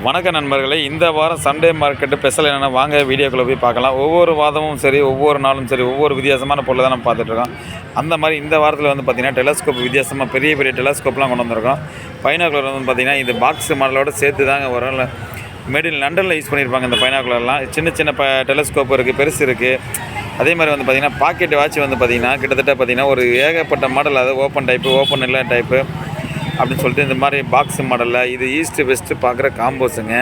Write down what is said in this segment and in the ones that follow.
வணக்க நண்பர்களே, இந்த வாரம் சண்டே மார்க்கெட்டு ஸ்பெஷல் என்னென்னா வாங்க வீடியோக்குள்ளே போய் பார்க்கலாம். ஒவ்வொரு வாதமும் சரி, ஒவ்வொரு நாளும் சரி, ஒவ்வொரு வித்தியாசமான பொருளை தான் நம்ம பார்த்துட்ருக்கோம். அந்த மாதிரி இந்த வாரத்தில் வந்து பார்த்திங்கன்னா டெலஸ்கோப் வித்தியாசமாக பெரிய பெரிய டெலஸ்கோப்லாம் கொண்டு வந்திருக்கோம். பைனாக்குலர் வந்து பார்த்திங்கன்னா இது பாக்ஸ் மாடலோடு சேர்த்து தாங்க வரும். மேட் இன் லண்டனில் யூஸ் பண்ணியிருப்பாங்க இந்த பைனாக்குலர்லாம். சின்ன சின்ன டெலஸ்கோப் இருக்குது, பெருசு இருக்குது. அதே மாதிரி வந்து பார்த்திங்கன்னா பாக்கெட் வாட்ச் வந்து பார்த்திங்கன்னா கிட்டத்தட்ட பார்த்திங்கன்னா ஒரு ஏகப்பட்ட மாடல், அதாவது ஓப்பன் டைப்பு, ஓப்பன் இல்லை டைப்பு அப்படின்னு சொல்லிட்டு இந்த மாதிரி பாக்ஸ் மாடலில் இது ஈஸ்ட்டு வெஸ்ட்டு பார்க்குற காம்போஸுங்க.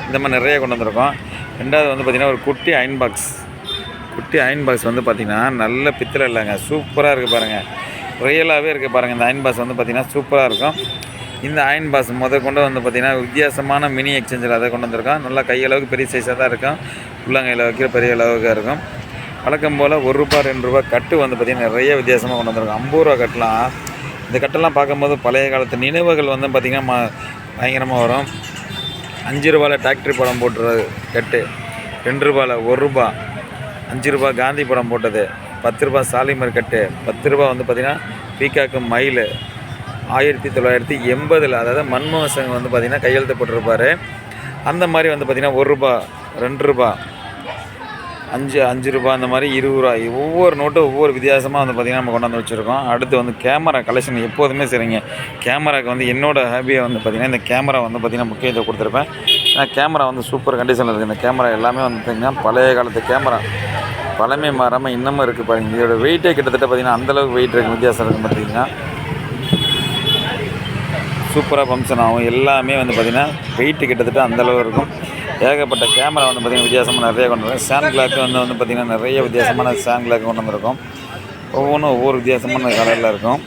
இந்த மாதிரி நிறைய கொண்டு வந்திருக்கோம். ரெண்டாவது வந்து பார்த்திங்கன்னா ஒரு குட்டி அயன் பாக்ஸ் வந்து பார்த்திங்கன்னா நல்ல பித்தளை இல்லைங்க, சூப்பராக இருக்குது பாருங்கள், ரியலாகவே இருக்குது பாருங்கள். இந்த அயன் பாக்ஸ் வந்து பார்த்திங்கன்னா சூப்பராக இருக்கும். இந்த அயன் பாக்ஸ் கொண்டு வந்து பார்த்திங்கன்னா வித்தியாசமான மினி எக்ஸ்சேஞ்சர் அதை கொண்டு வந்திருக்கோம். நல்லா கையளவுக்கு பெரிய சைஸாக தான் இருக்கும், உள்ளங்கையில் வைக்கிற பெரிய அளவுக்கு இருக்கும். வழக்கம் போல் ₹1 ₹2 கட்டு வந்து பார்த்திங்கன்னா நிறைய வித்தியாசமாக கொண்டு வந்திருக்கோம். ₹50 கட்டலாம். இந்த கட்டெல்லாம் பார்க்கும்போது பழைய காலத்து நினைவுகள் வந்து பார்த்திங்கன்னா பயங்கரமாக வரும். ₹5 டிராக்டரி படம் போட்டுறது கட்டு, ₹2 ₹1, ₹5 காந்தி படம் போட்டது, ₹10 சாலிமர் கட்டு, ₹10 வந்து பார்த்திங்கன்னா பீகாக்கு மயில் 1980, அதாவது மன்மோகன் சிங் வந்து பார்த்திங்கன்னா கையெழுத்து போட்டிருப்பார். அந்த மாதிரி வந்து பார்த்திங்கன்னா ₹1, ₹2, ₹5 அந்த மாதிரி ₹20 ஒவ்வொரு நோட்டும் ஒவ்வொரு வித்தியாசமாக வந்து பார்த்திங்கன்னா நம்ம கொண்டாந்து வச்சுருக்கோம். அடுத்து வந்து கேமரா கலெக்ஷன் எப்போதுமே சரிங்க. கேமராவுக்கு வந்து என்னோடய ஹாபியை வந்து பார்த்திங்கன்னா இந்த கேமரா வந்து பார்த்திங்கன்னா முக்கியத்துவம் கொடுத்துருப்பேன். ஏன்னா கேமரா வந்து சூப்பர் கண்டிஷனில் இருக்குது. இந்த கேமரா எல்லாமே வந்து பார்த்திங்கன்னா பழைய காலத்து கேமரா, பழமை மாறாமல் இன்னமும் இருக்குது பாருங்கள். இதோட வெயிட்டே கிட்டத்தட்ட பார்த்திங்கன்னா அந்தளவுக்கு வெயிட் இருக்குது, வித்தியாசம் இருக்குது பார்த்திங்கன்னா. சூப்பராக ஃபங்க்ஷன் ஆகும். எல்லாமே வந்து பார்த்திங்கன்னா வெயிட்டு கிட்டத்தட்ட அந்தளவு இருக்கும். ஏகப்பட்ட கேமரா வந்து பார்த்திங்கன்னா வித்தியாசமாக நிறைய கொண்டு வரும். சேன் கிளாக்கு வந்து பார்த்திங்கன்னா நிறைய வித்தியாசமான சேன் கிளாக்கு கொண்டு வந்திருக்கும். ஒவ்வொன்றும் ஒவ்வொரு வித்தியாசமான கலரில் இருக்கும்.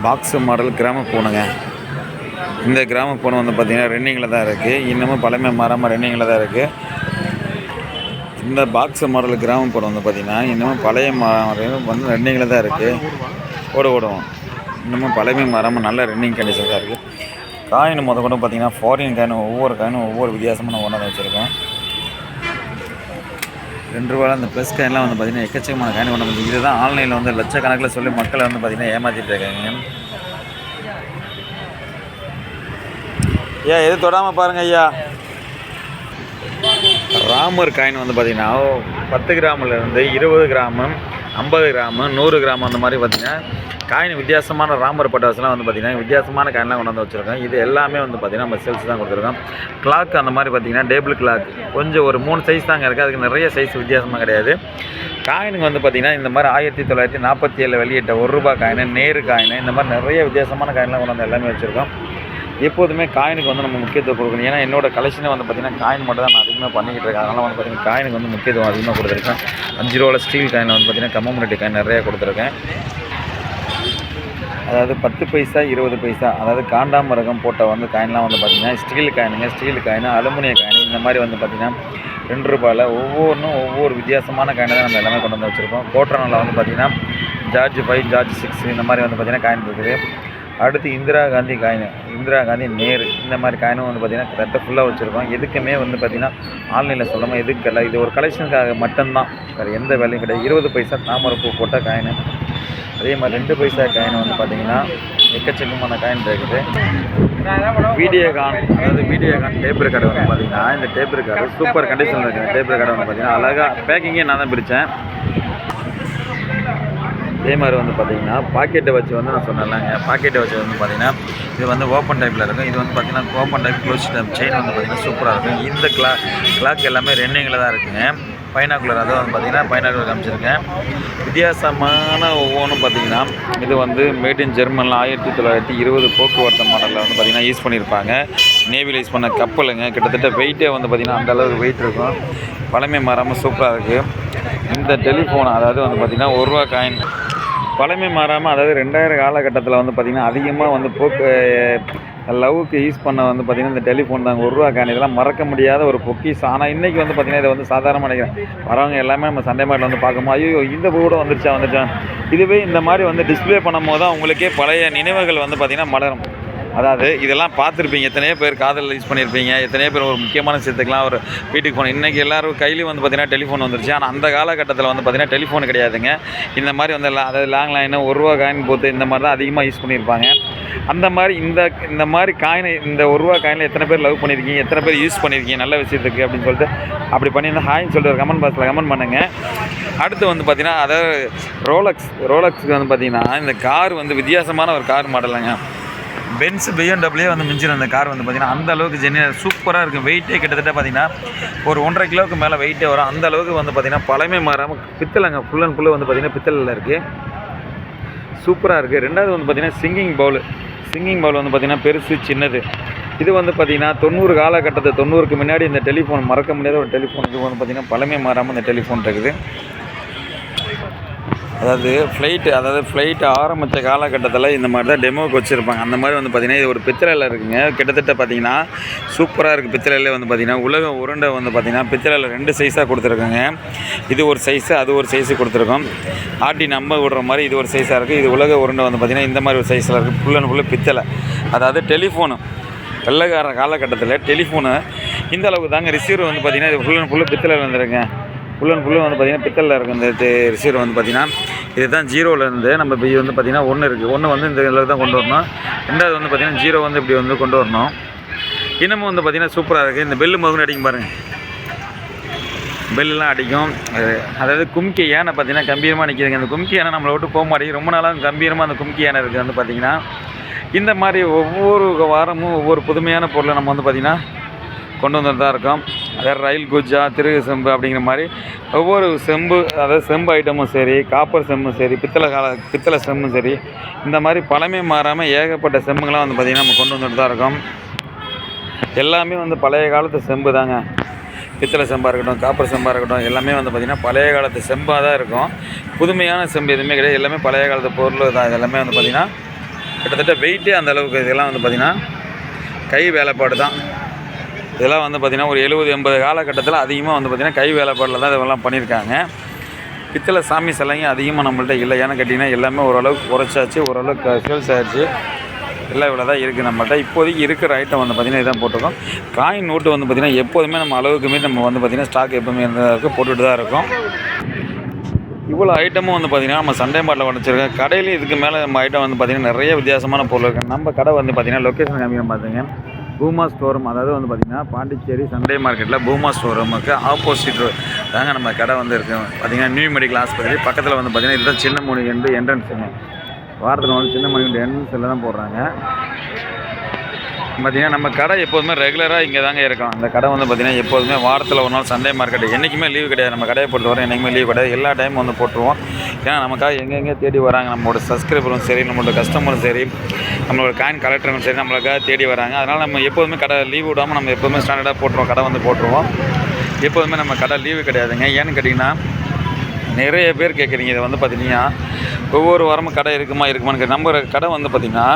பாக்ஸு மாடல் கிராம பூனைங்க. இந்த கிராம பூனை வந்து பார்த்திங்கன்னா ரன்னிங்கில் தான் இருக்குது. இன்னமும் பழமை மாறாமல் ரன்னிங்கில் தான் இருக்குது. இந்த பாக்ஸு மாடல் கிராம பூனை வந்து பார்த்திங்கன்னா இன்னமும் பழைய வந்து ரன்னிங்கில் தான் இருக்குது. ஓடுவோம். இன்னமும் பழமை மாறாமல் நல்ல ரன்னிங் கண்டிஷன் தான் இருக்குது. காயின் கூட பார்த்திங்கன்னா ஃபாரின் காயின், ஒவ்வொரு காயினும் ஒவ்வொரு வித்தியாசமான கொண்டாந்து வச்சுருக்கோம். ₹2 அந்த ப்ளஸ் காயின்லாம் வந்து பார்த்திங்கன்னா எக்கச்சக்கமான காயின் கொண்டு வந்து, இதுதான் ஆன்லைனில் வந்து லட்சக்கணக்கில் சொல்லி மக்களை வந்து பார்த்திங்கன்னா ஏமாற்றிட்டு இருக்காங்க. எது தொடாமல் பாருங்கள் ஐயா. ராமர் காயின் வந்து பார்த்திங்கன்னா 10 கிராமிலேருந்து 20 கிராமு, 50 கிராமு, 100 கிராமு அந்த மாதிரி பார்த்திங்கன்னா காயின் வித்தியாசமான ராமர் பட்டாசுலாம் வந்து பார்த்திங்கன்னா வித்தியாசமான காயின்லாம் கொண்டு வந்து வச்சுருக்கோம். இது எல்லாமே வந்து பார்த்திங்கன்னா நம்ம சேல்ஸ் தான் கொடுத்துருக்கோம். கிளாக் அந்த மாதிரி பார்த்திங்கன்னா டேபிள் கிளாக் கொஞ்சம் ஒரு 3 சைஸ் தாங்க இருக்குது, அதுக்கு நிறைய சைஸ் வித்தியாசமாக கிடையாது. காயினுக்கு வந்து பார்த்திங்கன்னா இந்த மாதிரி 1947 வெளியிட்ட ₹1 காயின், நேரு காயின், இந்த மாதிரி நிறைய வித்தியாசமான காயின்லாம் கொண்டு வந்து எல்லாமே வச்சுருக்கோம். எப்போதுமே காயினுக்கு வந்து நம்ம முக்கியத்துவம் கொடுக்கணும். ஏன்னா என்னோடய கலெக்ஷனை வந்து பார்த்திங்கன்னா காயின் மட்டும் தான் நான் அதிகமாக பண்ணிக்கிட்டு இருக்கேன். அதனால் வந்து பார்த்திங்கன்னா காயினுக்கு வந்து முக்கியத்துவம் அதிகமாக கொடுத்துருக்கேன். ₹5 ஸ்டீல் காயின் வந்து பார்த்திங்கன்னா கம்மோமரேட்டிவ் காயின் நிறையா கொடுத்துருக்கேன். அதாவது 10 பைசா, 20 பைசா, அதாவது காண்டாமிருகம் போட்ட வந்து காயின்லாம் வந்து பார்த்திங்கன்னா ஸ்டீல் காயின், அலுமினிய காயின், இந்த மாதிரி வந்து பார்த்திங்கன்னா ₹2 ஒவ்வொன்றும் ஒவ்வொரு வித்தியாசமான காயினை தான் நம்ம எல்லாமே கொண்டு வந்து வச்சுருக்கோம். கோட்ரானில் வந்து பார்த்திங்கன்னா ஜார்ஜ் 5, ஜார்ஜ் 6 இந்த மாதிரி வந்து பார்த்திங்கன்னா காயின் இருக்குது. அடுத்து இந்திரா காந்தி நேரு, இந்த மாதிரி காயினும் வந்து பார்த்திங்கன்னா கரெக்டாக ஃபுல்லாக வச்சுருக்கோம். எதுக்குமே வந்து பார்த்திங்கன்னா ஆன்லைனில் சொல்லாமல் எதுக்கல்ல, இது ஒரு கலெக்ஷனுக்காக மட்டும்தான், வேறு எந்த வேலையும் கிடையாது. 20 பைசா தாமரைப்பூ போட்ட காயின், அதே மாதிரி 2 பைசா காயின் வந்து பார்த்திங்கன்னா எக்கச்சக்கமான காயின் இருக்குது. வீடியோகான் டேப் ரெக்கார்டு வந்து பார்த்திங்கன்னா இந்த டேப் ரெக்கார்டு சூப்பர் கண்டிஷனில் இருக்குது. டேப் ரெக்கார்டு வந்து பார்த்திங்கன்னா அழகாக பேக்கிங்கே நான் தான் பிரித்தேன். அதே மாதிரி வந்து பார்த்திங்கன்னா பாக்கெட்டை வச்சு வந்து நான் சொன்னேன்லாங்க, பாக்கெட்டை வச்சு வந்து பார்த்திங்கன்னா இது வந்து ஓப்பன் டைப்பில் இருக்கும். இது வந்து பார்த்திங்கன்னா open type close type chain வந்து பார்த்திங்கன்னா சூப்பராக இருக்கும். இந்த கிளாக் எல்லாமே ரன்னிங்கில் தான் இருக்குங்க. பைனாக்குலர் அதை வந்து பார்த்திங்கன்னா பைனாக்குலர் காமிச்சிருக்கேன். வித்தியாசமான ஒவ்வொன்றும் பார்த்திங்கன்னா இது வந்து மேட் இன் ஜெர்மனில் 1920 போக்குவரத்து மாடலில் வந்து பார்த்திங்கன்னா யூஸ் பண்ணியிருப்பாங்க. நேவியில் யூஸ் பண்ண கப்பலுங்க. கிட்டத்தட்ட வெயிட்டே வந்து பார்த்திங்கன்னா அந்தளவுக்கு வெயிட் இருக்கும். பழமை மாறாமல் சூப்பராக இருக்குது. இந்த டெலிஃபோன் அதாவது வந்து பார்த்திங்கன்னா ₹1 காயின் பழமை மாறாமல், அதாவது 2000 காலகட்டத்தில் வந்து பார்த்திங்கன்னா அதிகமாக வந்து லவ்வுக்கு யூஸ் பண்ண வந்து பார்த்திங்கன்னா இந்த டெலிஃபோன் தாங்க. ₹1 காயின் இதெல்லாம் மறக்க முடியாத ஒரு பொக்கிஷம். ஆனால் இன்றைக்கி வந்து பார்த்திங்கன்னா இதை வந்து சாதாரணமாக நினைக்கிறேன். வரவங்க எல்லாமே நம்ம சண்டே மார்க்கெட்டில் வந்து பார்க்கும்போது ஐயோ இந்த பூ கூட வந்துருச்சா. இதுவே இந்த மாதிரி வந்து டிஸ்பிளே பண்ணும் போது தான் உங்களுக்கே பழைய நினைவுகள் வந்து பார்த்திங்கன்னா மலரும். அதாவது இதெல்லாம் பார்த்துருப்பீங்க, எத்தனையோ பேர் காதல் யூஸ் பண்ணியிருப்பீங்க, எத்தனையோ பேர் ஒரு முக்கியமான விஷயத்துக்குலாம் ஒரு வீட்டுக்கு போகணும். இன்றைக்கி எல்லோரும் கையிலையும் வந்து பார்த்திங்கன்னா டெலிஃபோன் வந்துருச்சு. ஆனால் அந்த காலகட்டத்தில் வந்து பார்த்திங்கன்னா டெலிஃபோன் கிடையாதுங்க. இந்த மாதிரி வந்து அதாவது லாங் லைனு, ₹1 காயின் போத்து இந்த மாதிரி தான் அதிகமாக யூஸ் பண்ணியிருப்பாங்க. அந்த மாதிரி இந்த மாதிரி காயினை, இந்த ₹1 காயினில் எத்தனை பேர் லவ் பண்ணியிருக்கீங்க, எத்தனை பேர் யூஸ் பண்ணியிருக்கீங்க நல்ல விஷயத்துக்கு அப்படின்னு சொல்லிட்டு அப்படி பண்ணியிருந்தா ஹாய்ன்னு சொல்லிட்டு ஒரு கமெண்ட் பாக்ஸில் கமெண்ட் பண்ணுங்கள். அடுத்து வந்து பார்த்திங்கன்னா அதாவது ரோலக்ஸுக்கு வந்து பார்த்திங்கன்னா இந்த கார் வந்து வித்தியாசமான ஒரு கார் மாடலுங்க. பென்ஸ் BMW வந்து மிஞ்சின அந்த கார் வந்து பார்த்திங்கன்னா அந்த அளவுக்கு சூப்பராக இருக்கும். வெயிட்டே கிட்டத்தட்ட பார்த்திங்கன்னா ஒரு 1.5 கிலோவுக்கு மேலே வெயிட்டே வரும். அந்த அளவுக்கு வந்து பார்த்திங்கன்னா பழமை மாறாமல் பித்தளைங்க ஃபுல் அண்ட் ஃபுல்லு வந்து பார்த்திங்கன்னா பித்தளையில் இருக்குது. சூப்பராக இருக்குது. ரெண்டாவது வந்து பார்த்திங்கன்னா சிங்கிங் பவுல் வந்து பார்த்திங்கன்னா பெருசு சின்னது. இது வந்து பார்த்திங்கன்னா 90 காலகட்டத்தை 90க்கு முன்னாடி இந்த டெலிஃபோன் மறக்க முடியாத ஒரு டெலிஃபோன். இது வந்து பார்த்திங்கன்னா பழமை மாறாமல் இந்த டெலிஃபோன் இருக்குது. அதாவது ஃப்ளைட்டு ஆரம்பித்த காலகட்டத்தில் இந்த மாதிரி தான் டெமோவுக்கு வச்சுருப்பாங்க. அந்த மாதிரி வந்து பார்த்திங்கன்னா இது ஒரு பித்தளையில் இருக்குங்க. கிட்டத்தட்ட பார்த்திங்கன்னா சூப்பராக இருக்குது. பித்தளையில் வந்து பார்த்திங்கன்னா உலக உருண்டை வந்து பார்த்திங்கன்னா பித்தளையில் 2 சைஸாக கொடுத்துருக்குங்க. இது ஒரு சைஸு, அது ஒரு சைஸு கொடுத்துருக்கோம். ஆட்டி நம்ப விடுற மாதிரி இது ஒரு சைஸாக இருக்குது. இது உலக உருண்டை வந்து பார்த்திங்கன்னா இந்த மாதிரி ஒரு சைஸில் இருக்குது. ஃபுல் அண்ட் ஃபுல்லு பித்தளை. அதாவது டெலிஃபோனு வெள்ளைக்கார காலகட்டத்தில் டெலிஃபோனு இந்த அளவுக்கு தாங்க. ரிசீவர் வந்து பார்த்திங்கன்னா இது ஃபுல் அண்ட் ஃபுல்லு பித்தளையில் வந்துருங்க. ஃபுல் அண்ட் ஃபுல்லு வந்து பார்த்திங்கன்னா பித்தளில் இருக்குது. இந்த ரிசீவர் வந்து பார்த்திங்கன்னா இது தான் 0லேருந்து நம்ம இப்போ வந்து பார்த்திங்கன்னா 1 இருக்குது. 1 வந்து இந்த அளவுக்கு தான் கொண்டு வரணும். ரெண்டாவது வந்து பார்த்திங்கன்னா 0 வந்து இப்படி வந்து கொண்டு வரணும். இன்னமும் வந்து பார்த்திங்கன்னா சூப்பராக இருக்குது. இந்த பெல்லு முதல்ல அடிக்கும் பாருங்கள், பெல்லாம் அடிக்கும். அதாவது கும்கி யானை பார்த்திங்கன்னா கம்பீரமாக நிற்கிதுங்க. அந்த கும்கி யானை நம்மளை விட்டு போக மாட்டேங்குது. ரொம்ப நாளாக கம்பீரமாக அந்த கும்கி யானை இருக்குது. வந்து பார்த்திங்கன்னா இந்த மாதிரி ஒவ்வொரு வாரமும் ஒவ்வொரு புதுமையான பொருளை நம்ம வந்து பார்த்திங்கன்னா கொண்டு வந்துட்டு தான் இருக்கோம். அதாவது ரயில் குஜா, திருகு செம்பு அப்படிங்கிற மாதிரி ஒவ்வொரு செம்பு, அதாவது செம்பு ஐட்டமும் சரி, காப்பர் செம்பும் சரி, பித்தளை செம்பும் சரி, இந்த மாதிரி பழமை மாறாமல் ஏகப்பட்ட செம்புங்களாம் வந்து பார்த்திங்கன்னா நம்ம கொண்டு வந்துட்டு தான் இருக்கோம். எல்லாமே வந்து பழைய காலத்து செம்பு தாங்க. பித்தளை செம்பாக இருக்கட்டும், காப்பர் செம்பாக இருக்கட்டும், எல்லாமே வந்து பார்த்திங்கன்னா பழைய காலத்து செம்பாக தான் இருக்கும். புதுமையான செம்பு எதுவுமே கிடையாது. எல்லாமே பழைய காலத்து பொருள் தான். இதெல்லாமே வந்து பார்த்திங்கன்னா கிட்டத்தட்ட வெயிட்டே அந்த அளவுக்கு. இதெல்லாம் வந்து பார்த்திங்கன்னா கை வேலைப்பாடு தான். இதெல்லாம் வந்து பார்த்திங்கன்னா ஒரு 70-80 காலகட்டத்தில் அதிகமாக வந்து பார்த்திங்கன்னா கை வேலைப்பாடில் தான் இதெல்லாம் பண்ணியிருக்காங்க. பித்தளை சாமி சிலையும் அதிகமாக நம்மள்ட்ட இல்லை. ஏன்னு கேட்டிங்கன்னா எல்லாமே ஓரளவுக்கு குறைச்சாச்சு, ஓரளவுக்கு சேல்ஸ் ஆகிடுச்சு. எல்லாம் இவ்வளோ தான் இருக்குது நம்மள்ட்ட. இப்போதைக்கு இருக்கிற ஐட்டம் வந்து பார்த்திங்கன்னா இதான் போட்டிருக்கோம். காயின் நோட்டு வந்து பார்த்திங்கன்னா எப்போதுமே நம்ம அளவுக்கு மீறி நம்ம வந்து பார்த்திங்கன்னா ஸ்டாக் எப்போவுமே இருந்ததாக போட்டுகிட்டு தான் இருக்கும். இவ்வளோ ஐட்டமும் வந்து பார்த்திங்கன்னா நம்ம சண்டே மார்ட்டில் வச்சுருக்கோம். கடையிலையும் இதுக்கு மேலே நம்ம ஐட்டம் வந்து பார்த்திங்கன்னா நிறைய வித்தியாசமான பொருள் இருக்குது. நம்ம கடை வந்து பார்த்திங்கன்னா லொக்கேஷன் காமிக்க பார்த்துங்க, பூமா ஸ்டோரூம். அதாவது வந்து பார்த்திங்கன்னா பாண்டிச்சேரி சண்டே மார்க்கெட்டில் பூமா ஸ்டோரூமுக்கு ஆப்போசிட் தாங்க நம்ம கடை வந்து இருக்குது. பார்த்திங்கன்னா நியூ மெடிக்கல் ஹாஸ்பிட்டல் பக்கத்தில் வந்து பார்த்திங்கன்னா இதுதான் சின்ன மணி என்ட்ரன்ஸுங்க. வாரத்தில் வந்து சின்ன மணி என்ட்ரன்ஸில் தான் போடுறாங்க. பார்த்திங்கன்னா நம்ம கடை எப்போதுமே ரெகுலராக இங்கே தாங்க இருக்கும். அந்த கடை வந்து பார்த்திங்கன்னா எப்போதுமே வாரத்தில் ஒரு நாள் சண்டே மார்க்கெட் என்றைக்குமே லீவு கிடையாது. நம்ம கடையை பொறுத்தவரை என்றைக்குமே லீவு கிடையாது. எல்லா டைமும் வந்து போட்டுருவோம். ஏன்னா நமக்காக எங்கெங்கே தேடி வராங்க. நம்மளோட சப்ஸ்கிரைபரும் சரி, நம்மளோட கஸ்டமரும் சரி, நம்மளோட காயின் கலெக்டரும் சரி, நம்மளுக்காக தேடி வராங்க. அதனால் நம்ம எப்போதுமே கடை லீவ் விடாமல் நம்ம எப்போதுமே ஸ்டாண்டர்டாக போட்டுருவோம். கடை வந்து போட்டுருவோம். எப்போதுமே நம்ம கடை லீவு கிடையாதுங்க. ஏன்னு கேட்டிங்கன்னா நிறைய பேர் கேட்குறீங்க. இதை வந்து பார்த்திங்கன்னா ஒவ்வொரு வாரமும் கடை இருக்குமான்னு நம்ம கடை வந்து பார்த்திங்கன்னா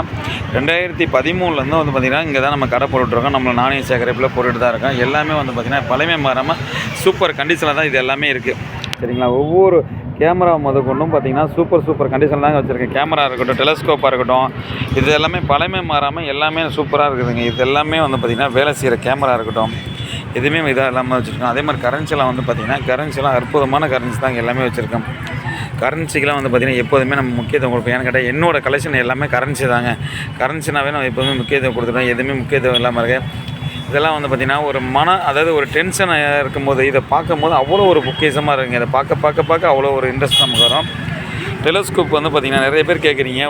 2013 வந்து பார்த்திங்கன்னா இங்கே தான் நம்ம கடை போட்டுருக்கோம். நம்ம நாணய சேகரிப்பில் போட்டுட்டு தான் இருக்கோம். எல்லாமே வந்து பார்த்திங்கன்னா பழமை மாறாமல் சூப்பர் கண்டிஷனில் தான் இது எல்லாமே இருக்குது. சரிங்களா? ஒவ்வொரு கேமரா கொண்டும் பார்த்திங்கன்னா சூப்பர் கண்டிஷனில் தாங்க வச்சுருக்கேன். கேமரா இருக்கட்டும், டெலஸ்கோப்பாக இருக்கட்டும், இது எல்லாமே பழமை மாறாமல் எல்லாமே சூப்பராக இருக்குதுங்க. இது எல்லாமே வந்து பார்த்திங்கன்னா வேலை செய்கிற கேமரா இருக்கட்டும், எதுவுமே இதாக எல்லாமே வச்சுருக்கோம். அதே மாதிரி கரன்சிலாம் வந்து பார்த்திங்கன்னா கரன்சிலாம் அற்புதமான கரன்சி தான் எல்லாமே வச்சுருக்கோம். கரன்சிக்கெலாம் வந்து பார்த்திங்கன்னா எப்போதுமே நம்ம முக்கியத்துவம் கொடுப்போம். ஏன்னு கேட்டால் என்னோடய கலெக்ஷன் எல்லாமே கரன்சி தாங்க. கரன்சினாவே நம்ம எப்போதுமே முக்கியத்துவம் கொடுத்துட்டோம். எதுவுமே முக்கியத்துவம் இல்லாமல் இருக்கு. இதெல்லாம் வந்து பார்த்திங்கன்னா ஒரு அதாவது ஒரு டென்ஷன் இருக்கும்போது இதை பார்க்கும்போது அவ்வளோ ஒரு பொக்கிஷமாக இருக்குங்க. இதை பார்க்க அவ்வளோ ஒரு இன்ட்ரெஸ்ட் நமக்கு வரும். டெலஸ்கோப் வந்து பார்த்திங்கன்னா நிறைய பேர் கேட்குறீங்க.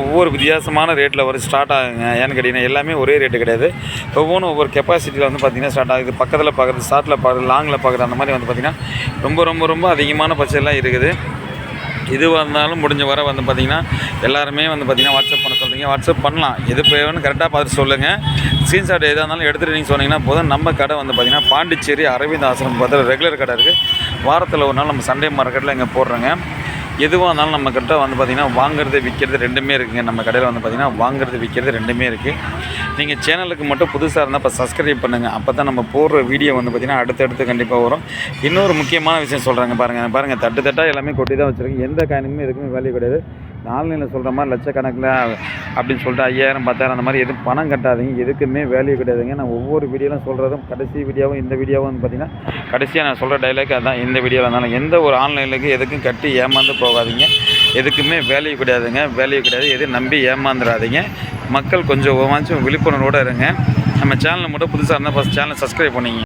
ஒவ்வொரு வித்தியாசமான ரேட்டில் ஒரு ஸ்டார்ட் ஆகுங்க. ஏன்னு கேட்டிங்கன்னா எல்லாமே ஒரே ரேட்டு கிடையாது. ஒவ்வொரு கெப்பாசிட்டியில் வந்து பார்த்திங்கன்னா ஸ்டார்ட் ஆகுது. பக்கத்தில் பார்க்குறது, ஷார்ட்டில் பார்க்குறது, லாங்கில் பார்க்குறது, அந்த மாதிரி வந்து பார்த்திங்கன்னா ரொம்ப அதிகமான பட்சம்லாம் இருக்குது. எதுவாக இருந்தாலும் முடிஞ்ச வர வந்து பார்த்திங்கன்னா எல்லாருமே வந்து பார்த்திங்கன்னா வாட்ஸ்அப் பண்ண சொல்கிறீங்க. வாட்ஸ்அப் பண்ணலாம். எது வேணும்னு கரெக்டாக பார்த்துட்டு சொல்லுங்கள். ஸ்க்ரீன்ஷாட் எதாக இருந்தாலும் எடுத்துகிட்டு நீங்கள் சொன்னீங்கன்னா போதும். நம்ம கடை வந்து பார்த்திங்கன்னா பாண்டிச்சேரி அரவிந்த் ஆசிரமம் பார்த்து ரெகுலர் கடை இருக்குது. வாரத்தில் ஒரு நாள் நம்ம சண்டே மார்க்கெட்டில் இங்கே போடுறோங்க. எதுவாக இருந்தாலும் நம்மக்கிட்ட வந்து பார்த்திங்கன்னா வாங்குறது விற்கிறது ரெண்டுமே இருக்குதுங்க. நம்ம கடையில் வந்து பார்த்திங்கன்னா வாங்குறது விற்கிறது ரெண்டுமே இருக்குது. நீங்கள் சேனலுக்கு மட்டும் புதுசாக இருந்தால் இப்போ சப்ஸ்கிரைப் பண்ணுங்கள். அப்போ தான் நம்ம போடுற வீடியோ வந்து பார்த்திங்கன்னா அடுத்தடுத்து கண்டிப்பாக வரும். இன்னொரு முக்கியமான விஷயம் சொல்கிறாங்க பாருங்கள். தட்டாக எல்லாமே கொட்டி தான் வச்சுருக்கேன். எந்த காயினுமே எதுக்குமே வேல்யூ கிடையாது. ஆன்லைனில் சொல்கிற மாதிரி லட்சக்கணக்கில் அப்படின்னு சொல்லிட்டு 5000 10,000 அந்த மாதிரி எதுவும் பணம் கட்டாதீங்க. எதுக்குமே வேல்யூ கிடையாதுங்க. நான் ஒவ்வொரு வீடியோவும் சொல்கிறதும் கடைசி வீடியோவும் இந்த வீடியோவும் வந்து பார்த்திங்கன்னா கடைசியாக நான் சொல்கிற டைலாக் அதுதான். இந்த வீடியோவில் இருந்தாலும் எந்த ஒரு ஆன்லைனுக்கு எதுக்கும் கட்டி ஏமாந்து போகாதீங்க. எதுக்குமே வேல்யூ கிடையாதுங்க. வேல்யூ கிடையாது. எதையும் நம்பி ஏமாந்துடாதீங்க. மக்கள் கொஞ்சம் விழிப்புணர்வோடு இருங்க. நம்ம சேனலை மட்டும் புதுசாக இருந்தால் ஃபஸ்ட் சேனலை சப்ஸ்கிரைப் பண்ணிங்க.